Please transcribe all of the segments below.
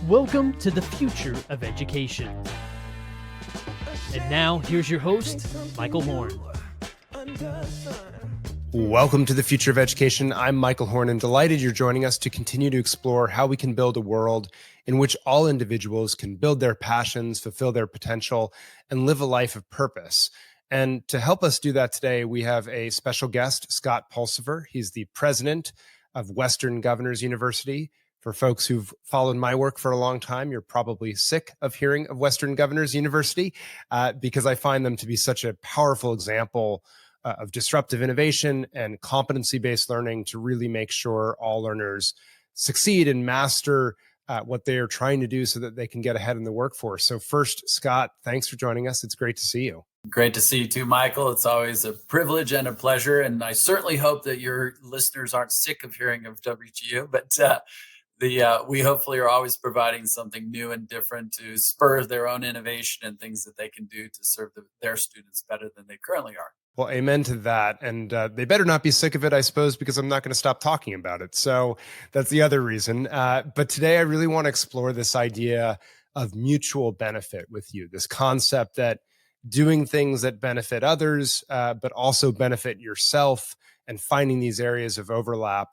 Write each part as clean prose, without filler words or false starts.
Welcome to the future of education. And now, here's your host, Michael Horn. Welcome to the future of education. I'm Michael Horn, and delighted you're joining us to continue to explore how we can build a world in which all individuals can build their passions, fulfill their potential, and live a life of purpose. And to help us do that today, we have a special guest, Scott Pulsipher. He's the president of Western Governors University. For folks who've followed my work for a long time, you're probably sick of hearing of Western Governors University because I find them to be such a powerful example of disruptive innovation and competency-based learning to really make sure all learners succeed and master what they are trying to do so that they can get ahead in the workforce. So first, Scott, thanks for joining us. It's great to see you. Great to see you too, Michael. It's always a privilege and a pleasure. And I certainly hope that your listeners aren't sick of hearing of WGU, but we hopefully are always providing something new and different to spur their own innovation and things that they can do to serve their students better than they currently are. Well, amen to that. And they better not be sick of it, I suppose, because I'm not going to stop talking about it. So that's the other reason. But today I really want to explore this idea of mutual benefit with you, this concept that doing things that benefit others, but also benefit yourself, and finding these areas of overlap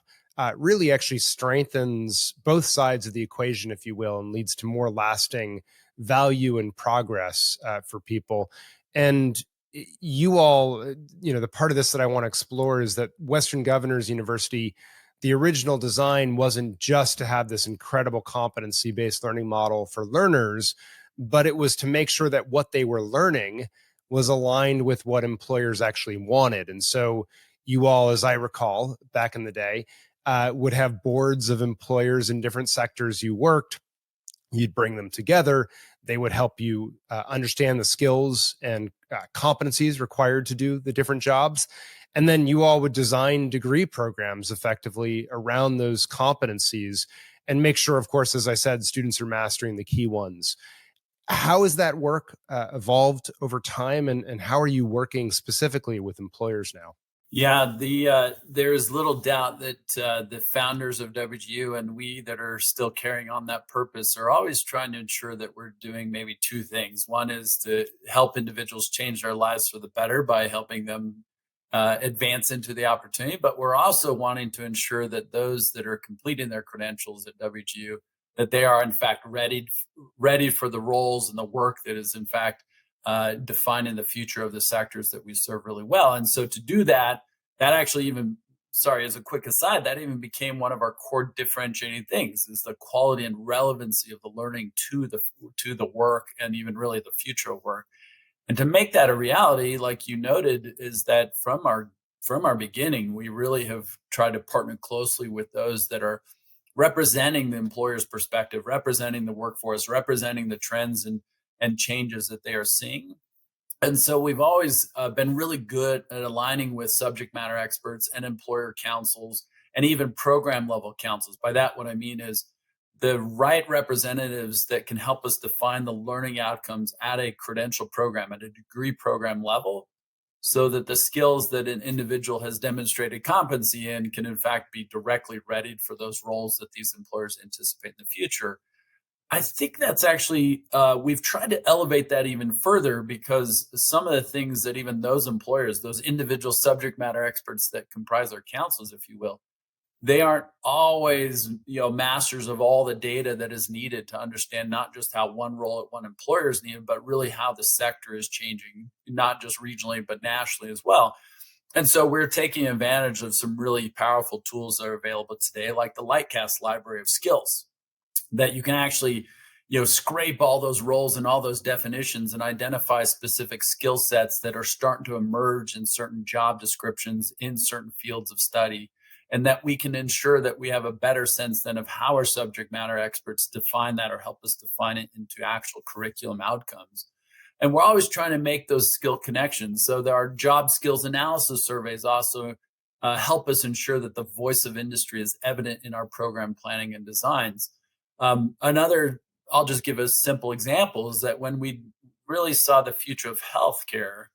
really actually strengthens both sides of the equation, if you will, and leads to more lasting value and progress for people. And you all, the part of this that I want to explore is that Western Governors University, the original design wasn't just to have this incredible competency-based learning model for learners, but it was to make sure that what they were learning was aligned with what employers actually wanted. And so you all, as I recall, back in the day, would have boards of employers in different sectors you worked. You'd bring them together. They would help you understand the skills and competencies required to do the different jobs. And then you all would design degree programs effectively around those competencies and make sure, of course, as I said, students are mastering the key ones. How has that work evolved over time, and how are you working specifically with employers now? Yeah, there is little doubt that the founders of WGU and we that are still carrying on that purpose are always trying to ensure that we're doing maybe two things. One is to help individuals change their lives for the better by helping them advance into the opportunity, but we're also wanting to ensure that those that are completing their credentials at WGU, that they are in fact ready for the roles and the work that is in fact defining the future of the sectors that we serve really well. And so to do that, as a quick aside, that even became one of our core differentiating things, is the quality and relevancy of the learning to the work and even really the future of work. And to make that a reality, like you noted, is that from our beginning, we really have tried to partner closely with those that are representing the employer's perspective, representing the workforce, representing the trends and changes that they are seeing. And so we've always been really good at aligning with subject matter experts and employer councils and even program level councils. By that, what I mean is the right representatives that can help us define the learning outcomes at a credential program, at a degree program level, so that the skills that an individual has demonstrated competency in can in fact be directly readied for those roles that these employers anticipate in the future. I think that's actually, we've tried to elevate that even further, because some of the things that even those employers, those individual subject matter experts that comprise our councils, if you will, they aren't always, masters of all the data that is needed to understand not just how one role at one employer is needed, but really how the sector is changing, not just regionally, but nationally as well. And so we're taking advantage of some really powerful tools that are available today, like the Lightcast library of skills, that you can actually, scrape all those roles and all those definitions and identify specific skill sets that are starting to emerge in certain job descriptions in certain fields of study, and that we can ensure that we have a better sense then of how our subject matter experts define that or help us define it into actual curriculum outcomes. And we're always trying to make those skill connections. So that our job skills analysis surveys also help us ensure that the voice of industry is evident in our program planning and designs. I'll just give a simple example, is that when we really saw the future of healthcare,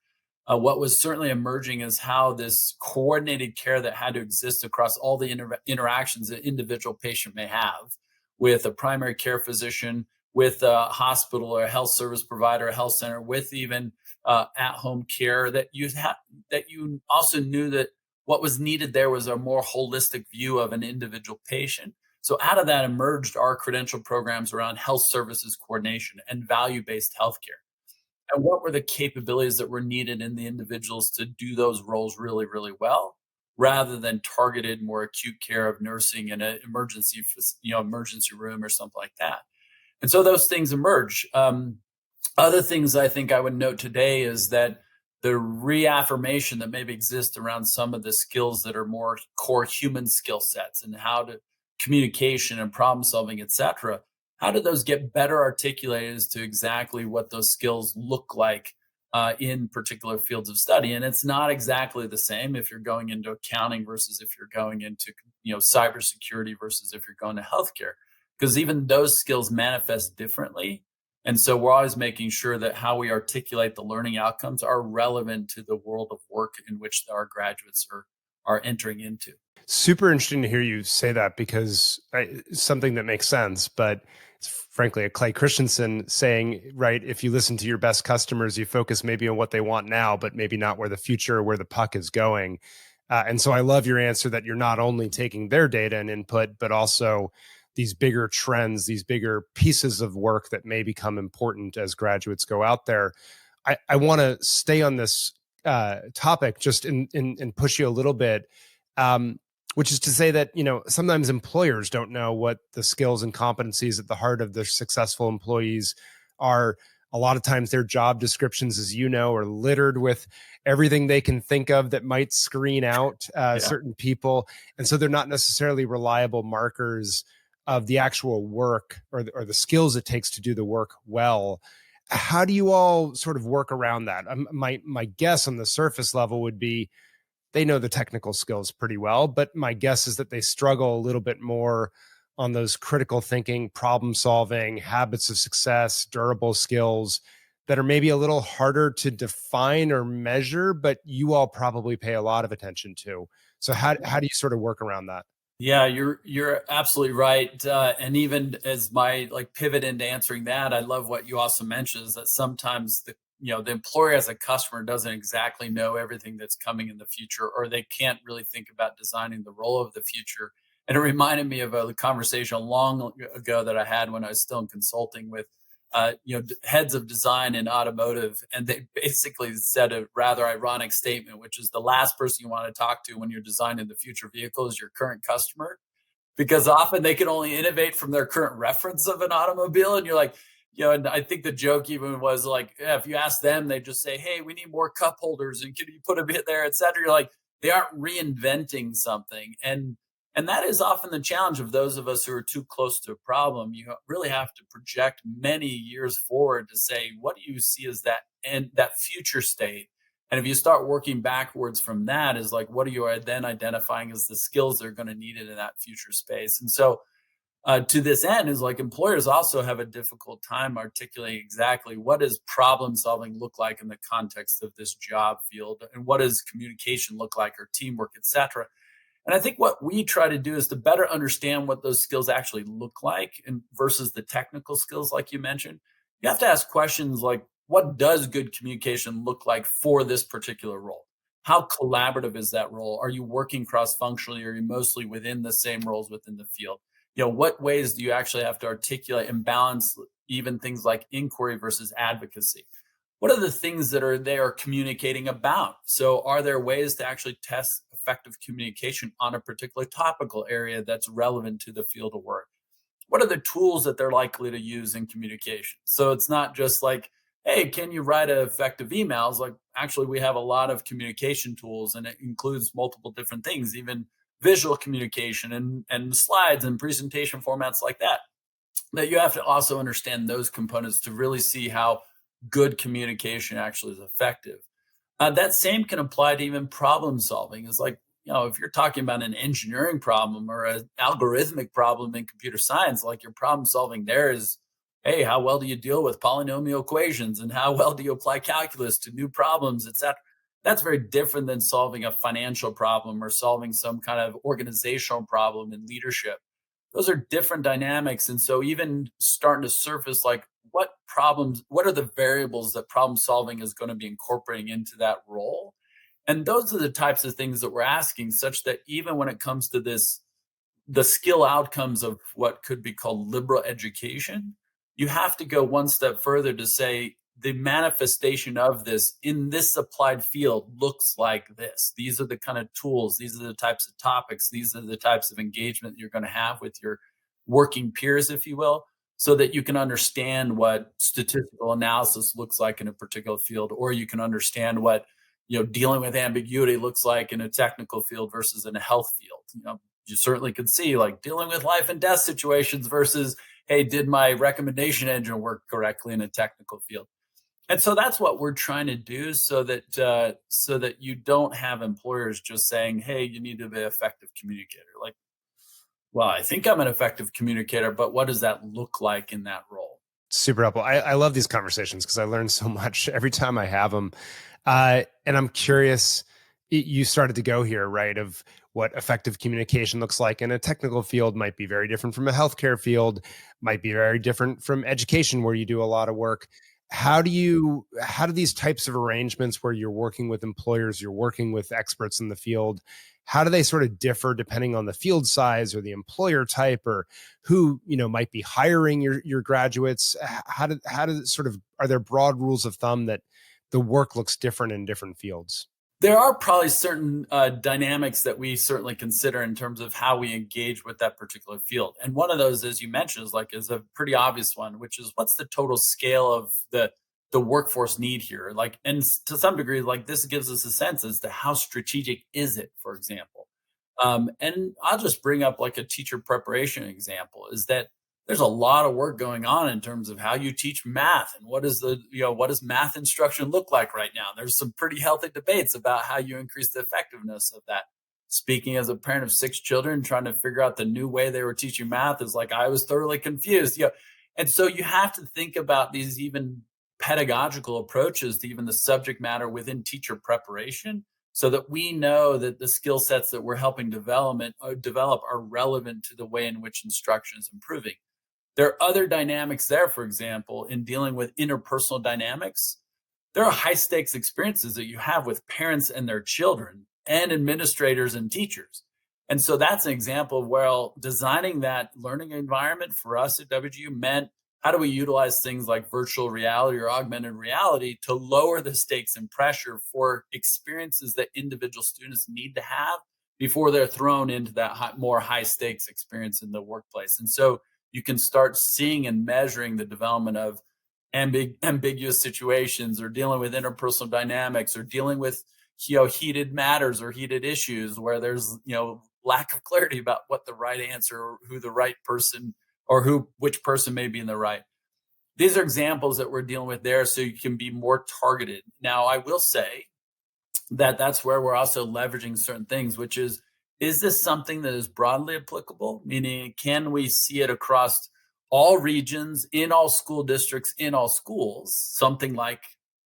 what was certainly emerging is how this coordinated care that had to exist across all the interactions an individual patient may have with a primary care physician, with a hospital or a health service provider, a health center, with even at-home care, that you also knew that what was needed there was a more holistic view of an individual patient. So out of that emerged our credential programs around health services coordination and value-based healthcare. And what were the capabilities that were needed in the individuals to do those roles really, really well, rather than targeted more acute care of nursing in an emergency room or something like that. And so those things emerge. Other things I think I would note today is that the reaffirmation that maybe exists around some of the skills that are more core human skill sets and how to communication and problem solving, et cetera. How do those get better articulated as to exactly what those skills look like in particular fields of study? And it's not exactly the same if you're going into accounting versus if you're going into cybersecurity versus if you're going to healthcare, because even those skills manifest differently. And so we're always making sure that how we articulate the learning outcomes are relevant to the world of work in which our graduates are entering into. Super interesting to hear you say that, because something that makes sense, but it's frankly a Clay Christensen saying, right? If you listen to your best customers, you focus maybe on what they want now, but maybe not where the future or where the puck is going. And so I love your answer that you're not only taking their data and input, but also these bigger trends, these bigger pieces of work that may become important as graduates go out there. I want to stay on this topic just and push you a little bit, which is to say that, sometimes employers don't know what the skills and competencies at the heart of their successful employees are. A lot of times their job descriptions, as you know, are littered with everything they can think of that might screen out certain people. And so they're not necessarily reliable markers of the actual work or the skills it takes to do the work well. How do you all sort of work around that? My guess on the surface level would be they know the technical skills pretty well, but my guess is that they struggle a little bit more on those critical thinking, problem solving, habits of success, durable skills that are maybe a little harder to define or measure, but you all probably pay a lot of attention to. So how do you sort of work around that? Yeah, you're absolutely right. And even as my pivot into answering that, I love what you also mentioned is that sometimes the employer as a customer doesn't exactly know everything that's coming in the future, or they can't really think about designing the role of the future. And it reminded me of a conversation long ago that I had when I was still in consulting with heads of design in automotive, and they basically said a rather ironic statement, which is the last person you want to talk to when you're designing the future vehicle is your current customer, because often they can only innovate from their current reference of an automobile. And you're like, and I think the joke even was like, yeah, if you ask them, they just say, hey, we need more cup holders and can you put a bit there, et cetera. You're like, they aren't reinventing something. And that is often the challenge of those of us who are too close to a problem. You really have to project many years forward to say, what do you see as that future state? And if you start working backwards from that, is like, what are you then identifying as the skills that are going to need it in that future space? And so to this end is like employers also have a difficult time articulating exactly what does problem solving look like in the context of this job field, and what does communication look like, or teamwork, et cetera. And I think what we try to do is to better understand what those skills actually look like and versus the technical skills, like you mentioned. You have to ask questions like, what does good communication look like for this particular role? How collaborative is that role? Are you working cross-functionally, or are you mostly within the same roles within the field? What ways do you actually have to articulate and balance even things like inquiry versus advocacy? What are the things that they are communicating about? So are there ways to actually test effective communication on a particular topical area that's relevant to the field of work? What are the tools that they're likely to use in communication? So it's not just like, hey, can you write effective emails? Like, actually, we have a lot of communication tools, and it includes multiple different things, even visual communication and slides and presentation formats like that. That you have to also understand those components to really see how good communication actually is effective. That same can apply to even problem solving. It's like, if you're talking about an engineering problem or an algorithmic problem in computer science, like your problem solving there is, hey, how well do you deal with polynomial equations, and how well do you apply calculus to new problems, et cetera? That's very different than solving a financial problem or solving some kind of organizational problem in leadership. those are different dynamics. And so even starting to surface like what are the variables that problem solving is going to be incorporating into that role? And those are the types of things that we're asking, such that even when it comes to the skill outcomes of what could be called liberal education, you have to go one step further to say the manifestation of this in this applied field looks like this. These are the kind of tools, these are the types of topics, these are the types of engagement you're going to have with your working peers, if you will, so that you can understand what statistical analysis looks like in a particular field, or you can understand what dealing with ambiguity looks like in a technical field versus in a health field. You certainly could see like dealing with life and death situations versus, hey, did my recommendation engine work correctly in a technical field? And so that's what we're trying to do, so that you don't have employers just saying, hey, you need to be an effective communicator. Like, well, I think I'm an effective communicator, but what does that look like in that role? Super helpful. I love these conversations because I learn so much every time I have them. And I'm curious, you started to go here, right, of what effective communication looks like in a technical field might be very different from a healthcare field, might be very different from education where you do a lot of work. How do these types of arrangements where you're working with employers, you're working with experts in the field, how do they sort of differ depending on the field size or the employer type or who, might be hiring your graduates? How does it sort of, are there broad rules of thumb that the work looks different in different fields? There are probably certain dynamics that we certainly consider in terms of how we engage with that particular field. And one of those, as you mentioned, is a pretty obvious one, which is what's the total scale of the workforce need here? Like, and to some degree, like this gives us a sense as to how strategic is it, for example. And I'll just bring up like a teacher preparation example, is that there's a lot of work going on in terms of how you teach math and what does math instruction look like right now. There's some pretty healthy debates about how you increase the effectiveness of that. Speaking as a parent of 6 children, trying to figure out the new way they were teaching math is like, I was thoroughly confused. And so you have to think about these even pedagogical approaches to even the subject matter within teacher preparation, so that we know that the skill sets that we're helping develop are relevant to the way in which instruction is improving. There are other dynamics there, for example, in dealing with interpersonal dynamics. There are high stakes experiences that you have with parents and their children and administrators and teachers. And so that's an example of where designing that learning environment for us at WGU meant, how do we utilize things like virtual reality or augmented reality to lower the stakes and pressure for experiences that individual students need to have before they're thrown into that more high stakes experience in the workplace? And so you can start seeing and measuring the development of ambiguous situations, or dealing with interpersonal dynamics, or dealing with heated matters or heated issues where there's lack of clarity about what the right answer or who the right person or which person may be in the right. These are examples that we're dealing with there, so you can be more targeted. Now, I will say that that's where we're also leveraging certain things, which is this something that is broadly applicable? Meaning, can we see it across all regions, in all school districts, in all schools? Something like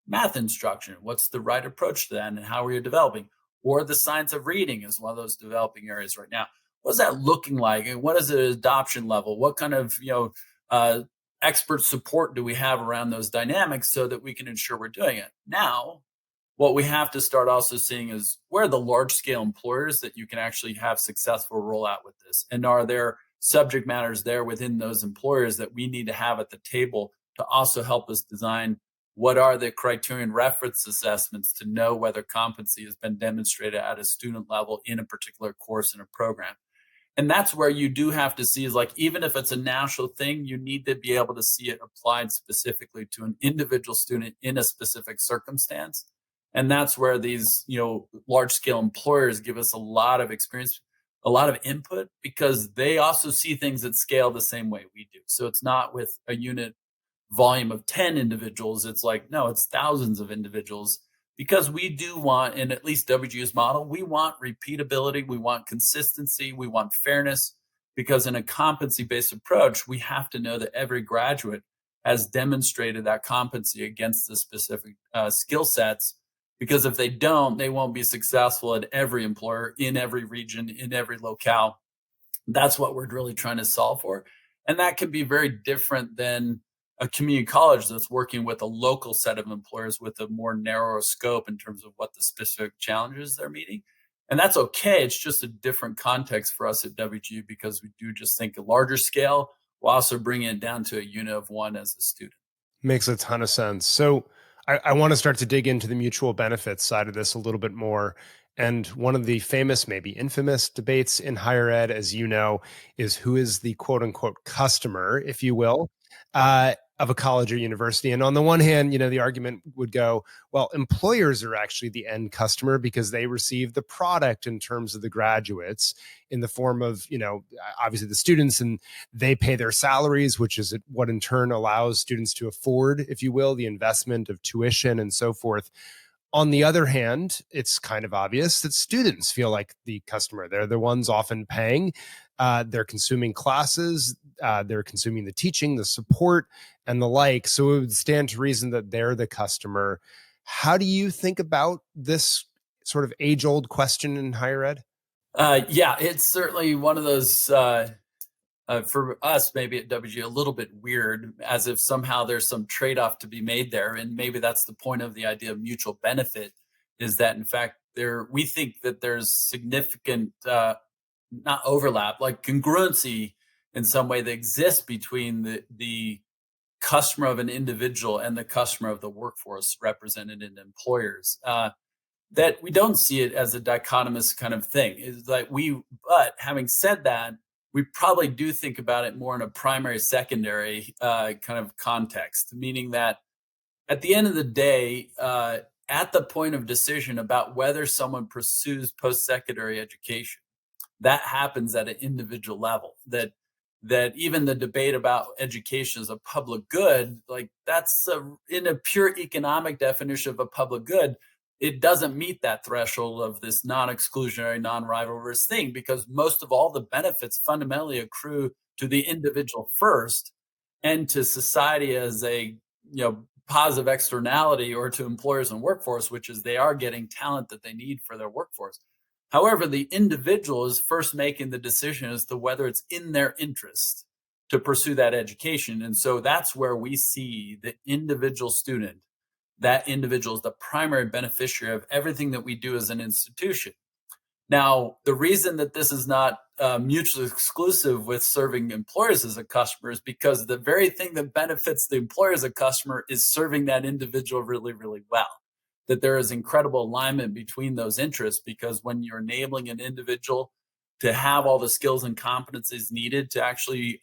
math instruction. What's the right approach to that, and how are you developing? Or the science of reading is one of those developing areas right now. What's that looking like? And what is the adoption level? What kind of expert support do we have around those dynamics so that we can ensure we're doing it? Now, what we have to start also seeing is, where are the large scale employers that you can actually have successful rollout with this? And are there subject matters there within those employers that we need to have at the table to also help us design what are the criterion reference assessments to know whether competency has been demonstrated at a student level in a particular course in a program? And that's where you do have to see, is like, even if it's a national thing, you need to be able to see it applied specifically to an individual student in a specific circumstance. And that's where these, large scale employers give us a lot of experience, a lot of input, because they also see things at scale the same way we do. So it's not with a unit volume of 10 individuals. It's like, no, it's thousands of individuals, because we do want, in at least WGU's model, we want repeatability, we want consistency, we want fairness, because in a competency-based approach, we have to know that every graduate has demonstrated that competency against the specific skill sets. Because if they don't, they won't be successful at every employer, in every region, in every locale. That's what we're really trying to solve for. And that can be very different than a community college that's working with a local set of employers with a more narrow scope in terms of what the specific challenges they're meeting. And that's okay. It's just a different context for us at WGU because we do just think a larger scale while also bringing it down to a unit of one as a student. Makes a ton of sense. So I want to start to dig into the mutual benefits side of this a little bit more. And one of the famous, maybe infamous debates in higher ed, as you know, is who is the quote unquote customer, if you will, of a college or university. And on the one hand, the argument would go, well, employers are actually the end customer because they receive the product in terms of the graduates in the form of, obviously the students, and they pay their salaries, which is what in turn allows students to afford, if you will, the investment of tuition and so forth. On the other hand, it's kind of obvious that students feel like the customer. They're the ones often paying. They're consuming classes. They're consuming the teaching, the support, and the like. So it would stand to reason that they're the customer. How do you think about this sort of age-old question in higher ed? Yeah, it's certainly one of those, for us, maybe at WG, a little bit weird, as if somehow there's some trade-off to be made there. And maybe that's the point of the idea of mutual benefit, is that in fact, we think that there's significant, not overlap, like congruency in some way that exists between the customer of an individual and the customer of the workforce represented in employers. That we don't see it as a dichotomous kind of thing. Is like but having said that, we probably do think about it more in a primary, secondary kind of context, meaning that at the end of the day, at the point of decision about whether someone pursues post-secondary education, that happens at an individual level. That even the debate about education as a public good, like that's in a pure economic definition of a public good, it doesn't meet that threshold of this non-exclusionary, non-rivalrous thing, because most of all the benefits fundamentally accrue to the individual first and to society as a positive externality, or to employers and workforce, which is they are getting talent that they need for their workforce. However, the individual is first making the decision as to whether it's in their interest to pursue that education. And so that's where we see the individual student. That individual is the primary beneficiary of everything that we do as an institution. Now, the reason that this is not mutually exclusive with serving employers as a customer is because the very thing that benefits the employer as a customer is serving that individual really, really well. That there is incredible alignment between those interests, because when you're enabling an individual to have all the skills and competencies needed to actually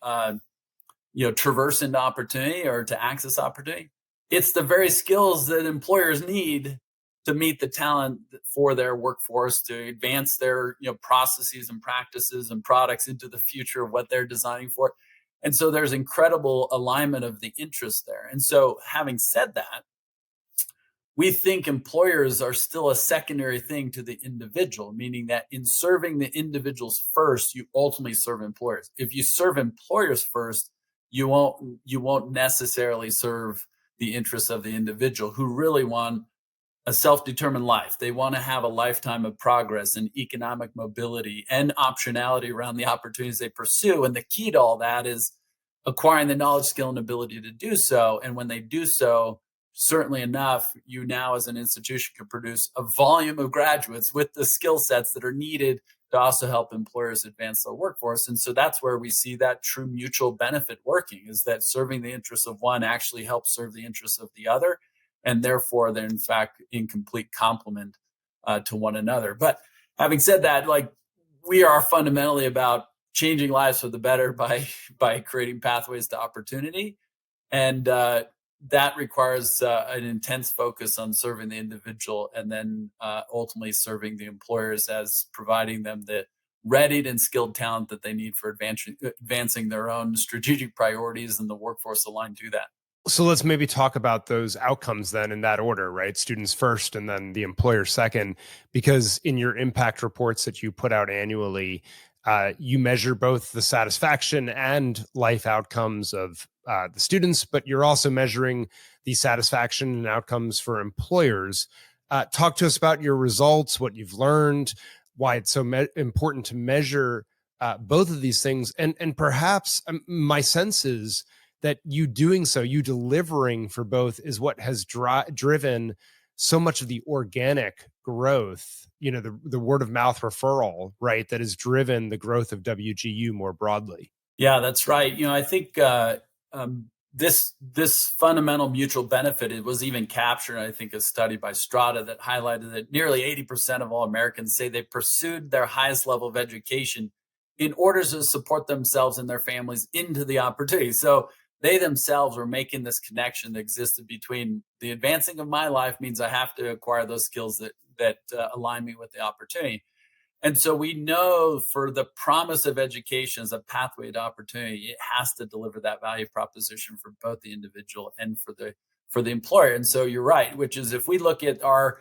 traverse into opportunity or to access opportunity, it's the very skills that employers need to meet the talent for their workforce, to advance their processes and practices and products into the future of what they're designing for. And so there's incredible alignment of the interest there. And so having said that, we think employers are still a secondary thing to the individual, meaning that in serving the individuals first, you ultimately serve employers. If you serve employers first, you won't necessarily serve the interests of the individual, who really want a self-determined life. They want to have a lifetime of progress and economic mobility and optionality around the opportunities they pursue. And the key to all that is acquiring the knowledge, skill, and ability to do so. And when they do so, certainly enough, you now as an institution can produce a volume of graduates with the skill sets that are needed to also help employers advance their workforce. And so that's where we see that true mutual benefit working, is that serving the interests of one actually helps serve the interests of the other. And therefore, they're in fact in complete complement to one another. But having said that, like, we are fundamentally about changing lives for the better by creating pathways to opportunity. And that requires an intense focus on serving the individual, and then ultimately serving the employers as providing them the readied and skilled talent that they need for advancing their own strategic priorities and the workforce aligned to that. So let's maybe talk about those outcomes then in that order, right? Students first and then the employer second, because in your impact reports that you put out annually, you measure both the satisfaction and life outcomes of the students, but you're also measuring the satisfaction and outcomes for employers. Talk to us about your results, what you've learned, why it's so important to measure both of these things. And perhaps my sense is that you doing so, you delivering for both, is what has driven so much of the organic growth, the word of mouth referral, right, that has driven the growth of WGU more broadly. Yeah, that's right. I think this fundamental mutual benefit, it was even captured, I think, a study by Strata that highlighted that nearly 80% of all Americans say they pursued their highest level of education in order to support themselves and their families into the opportunity. So they themselves were making this connection that existed between the advancing of my life means I have to acquire those skills that align me with the opportunity. And so we know for the promise of education as a pathway to opportunity, it has to deliver that value proposition for both the individual and for the employer. And so you're right, which is if we look at our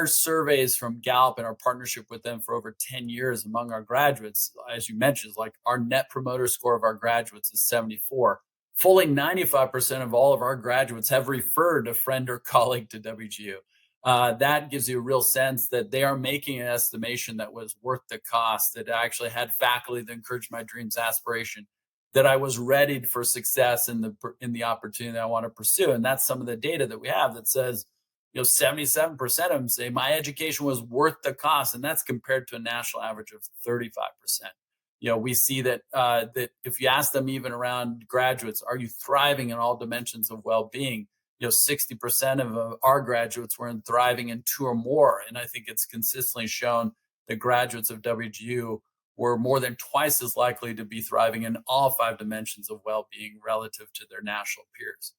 surveys from Gallup and our partnership with them for over 10 years among our graduates, as you mentioned, like our net promoter score of our graduates is 74. Fully 95% of all of our graduates have referred a friend or colleague to WGU. That gives you a real sense that they are making an estimation that was worth the cost, that I actually had faculty that encouraged my dreams, aspiration, that I was ready for success in the opportunity that I want to pursue. And that's some of the data that we have that says, 77% of them say my education was worth the cost. And that's compared to a national average of 35%. We see that if you ask them even around graduates, are you thriving in all dimensions of well-being? 60% of our graduates were thriving in 2 or more. And I think it's consistently shown that graduates of WGU were more than twice as likely to be thriving in all 5 dimensions of well-being relative to their national peers.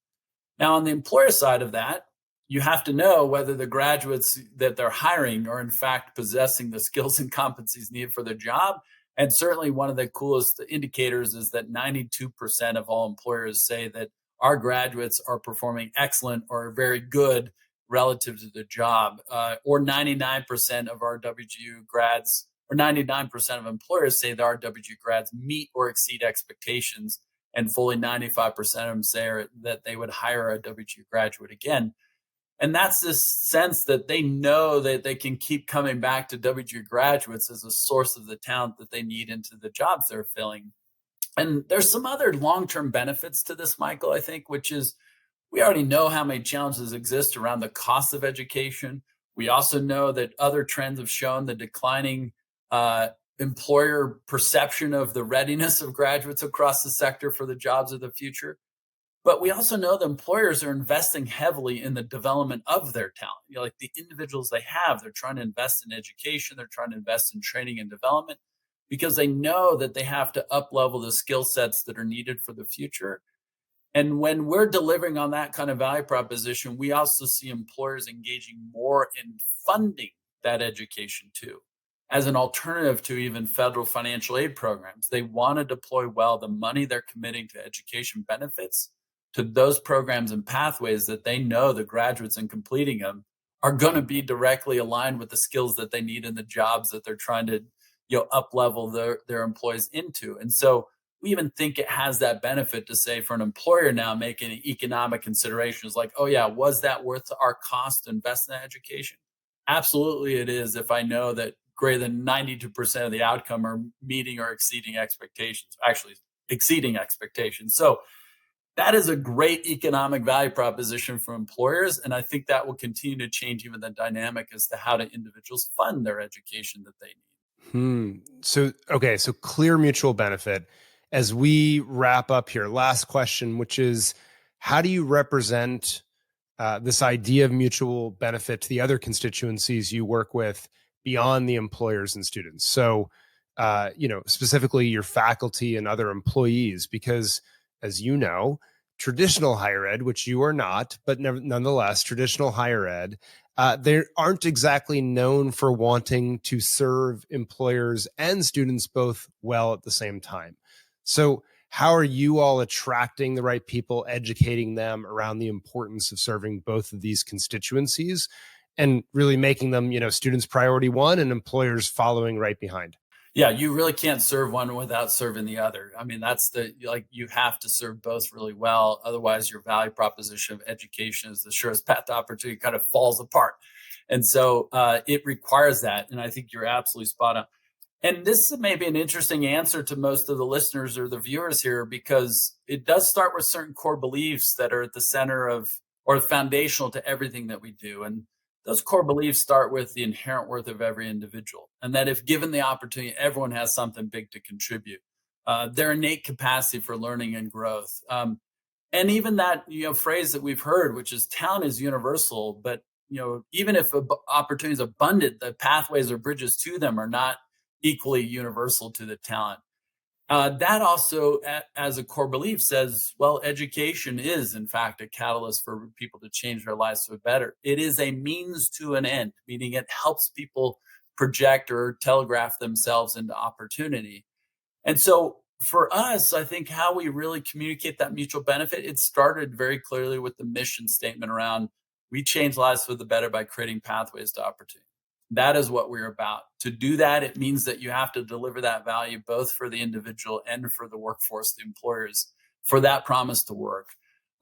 Now, on the employer side of that, you have to know whether the graduates that they're hiring are in fact possessing the skills and competencies needed for their job. And certainly one of the coolest indicators is that 92% of all employers say that our graduates are performing excellent or very good relative to the job, or 99% of our WGU grads, or 99% of employers say that our WGU grads meet or exceed expectations, and fully 95% of them say that they would hire a WGU graduate again. And that's this sense that they know that they can keep coming back to WGU graduates as a source of the talent that they need into the jobs they're filling. And there's some other long-term benefits to this, Michael, I think, which is we already know how many challenges exist around the cost of education. We also know that other trends have shown the declining employer perception of the readiness of graduates across the sector for the jobs of the future. But we also know that employers are investing heavily in the development of their talent. Like the individuals they have, they're trying to invest in education, they're trying to invest in training and development, because they know that they have to up-level the skill sets that are needed for the future. And when we're delivering on that kind of value proposition, we also see employers engaging more in funding that education too, as an alternative to even federal financial aid programs. They want to deploy well the money they're committing to education benefits to those programs and pathways that they know the graduates in completing them are going to be directly aligned with the skills that they need in the jobs that they're trying to up level their employees into. And so we even think it has that benefit to say for an employer now making economic considerations like, oh yeah, was that worth our cost to invest in that education? Absolutely it is, if I know that greater than 92% of the outcome are meeting or exceeding expectations, actually exceeding expectations. So that is a great economic value proposition for employers. And I think that will continue to change even the dynamic as to how do individuals fund their education that they need. So clear mutual benefit. As we wrap up here, last question, which is, how do you represent this idea of mutual benefit to the other constituencies you work with beyond the employers and students? So, specifically your faculty and other employees, because as you know, traditional higher ed, which you are not, but nonetheless, traditional higher ed, they aren't exactly known for wanting to serve employers and students both well at the same time. So how are you all attracting the right people, educating them around the importance of serving both of these constituencies and really making them, students priority one and employers following right behind? Yeah, you really can't serve one without serving the other. I mean, you have to serve both really well. Otherwise, your value proposition of education is the surest path to opportunity kind of falls apart. And so it requires that. And I think you're absolutely spot on. And this may be an interesting answer to most of the listeners or the viewers here, because it does start with certain core beliefs that are at the center of or foundational to everything that we do. And those core beliefs start with the inherent worth of every individual, and that if given the opportunity, everyone has something big to contribute. Their innate capacity for learning and growth. And even that phrase that we've heard, which is talent is universal, but even if opportunity is abundant, the pathways or bridges to them are not equally universal to the talent. That also, as a core belief, says, well, education is, in fact, a catalyst for people to change their lives for the better. It is a means to an end, meaning it helps people project or telegraph themselves into opportunity. And so for us, I think how we really communicate that mutual benefit, it started very clearly with the mission statement around we change lives for the better by creating pathways to opportunity. That is what we're about. To do that, it means that you have to deliver that value both for the individual and for the workforce, the employers, for that promise to work.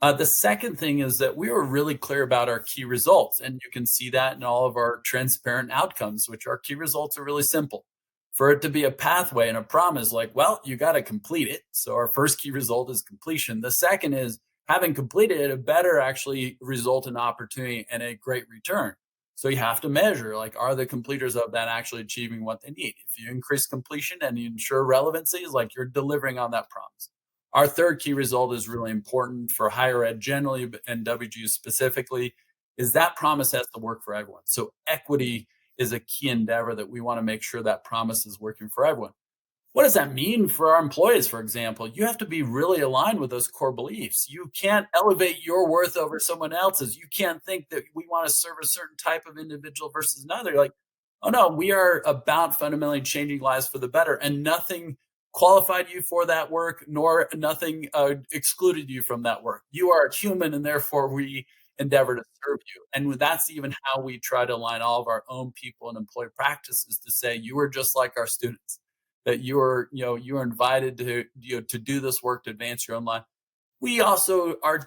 The second thing is that we were really clear about our key results. And you can see that in all of our transparent outcomes, which our key results are really simple. For it to be a pathway and a promise, like, well, you got to complete it. So our first key result is completion. The second is having completed it, it better actually result in opportunity and a great return. So you have to measure, like, are the completers of that actually achieving what they need? If you increase completion and you ensure relevancy, is like you're delivering on that promise. Our third key result is really important for higher ed generally and WGU specifically, is that promise has to work for everyone. So equity is a key endeavor that we want to make sure that promise is working for everyone. What does that mean for our employees, for example? You have to be really aligned with those core beliefs. You can't elevate your worth over someone else's. You can't think that we want to serve a certain type of individual versus another. Like, oh no, we are about fundamentally changing lives for the better, and nothing qualified you for that work, nor nothing excluded you from that work. You are a human, and therefore we endeavor to serve you. And that's even how we try to align all of our own people and employee practices to say, you are just like our students, that you are invited to do this work to advance your own life. We also are,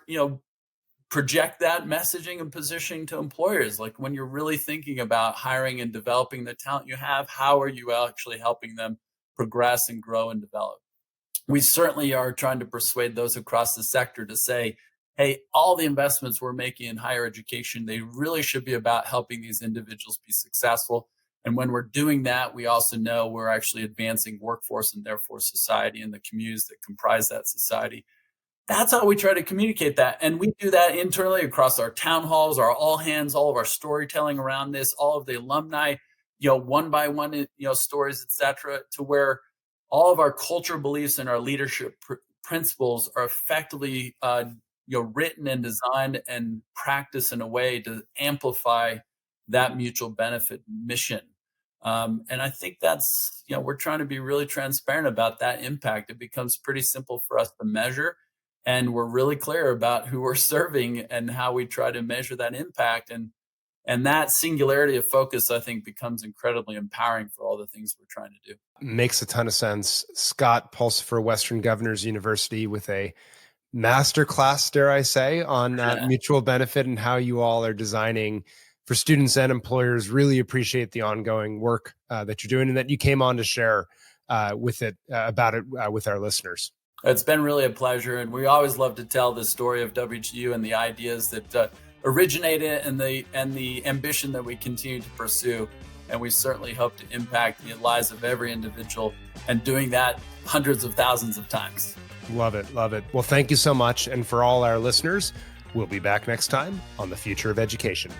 project that messaging and positioning to employers. Like, when you're really thinking about hiring and developing the talent you have, how are you actually helping them progress and grow and develop? We certainly are trying to persuade those across the sector to say, hey, all the investments we're making in higher education, they really should be about helping these individuals be successful. And when we're doing that, we also know we're actually advancing workforce and therefore society and the communities that comprise that society. That's how we try to communicate that. And we do that internally across our town halls, our all hands, all of our storytelling around this, all of the alumni, one by one, stories, et cetera, to where all of our culture beliefs and our leadership principles are effectively written and designed and practiced in a way to amplify that mutual benefit mission. And I think that's, we're trying to be really transparent about that impact. It becomes pretty simple for us to measure, and we're really clear about who we're serving and how we try to measure that impact. And that singularity of focus, I think, becomes incredibly empowering for all the things we're trying to do. Makes a ton of sense. Scott Pulsipher, Western Governors University, with a masterclass, dare I say, on mutual benefit and how you all are designing for students and employers. Really appreciate the ongoing work that you're doing and that you came on to share about it with our listeners. It's been really a pleasure. And we always love to tell the story of WGU and the ideas that originated and the ambition that we continue to pursue. And we certainly hope to impact the lives of every individual, and doing that hundreds of thousands of times. Love it. Love it. Well, thank you so much. And for all our listeners, we'll be back next time on The Future of Education.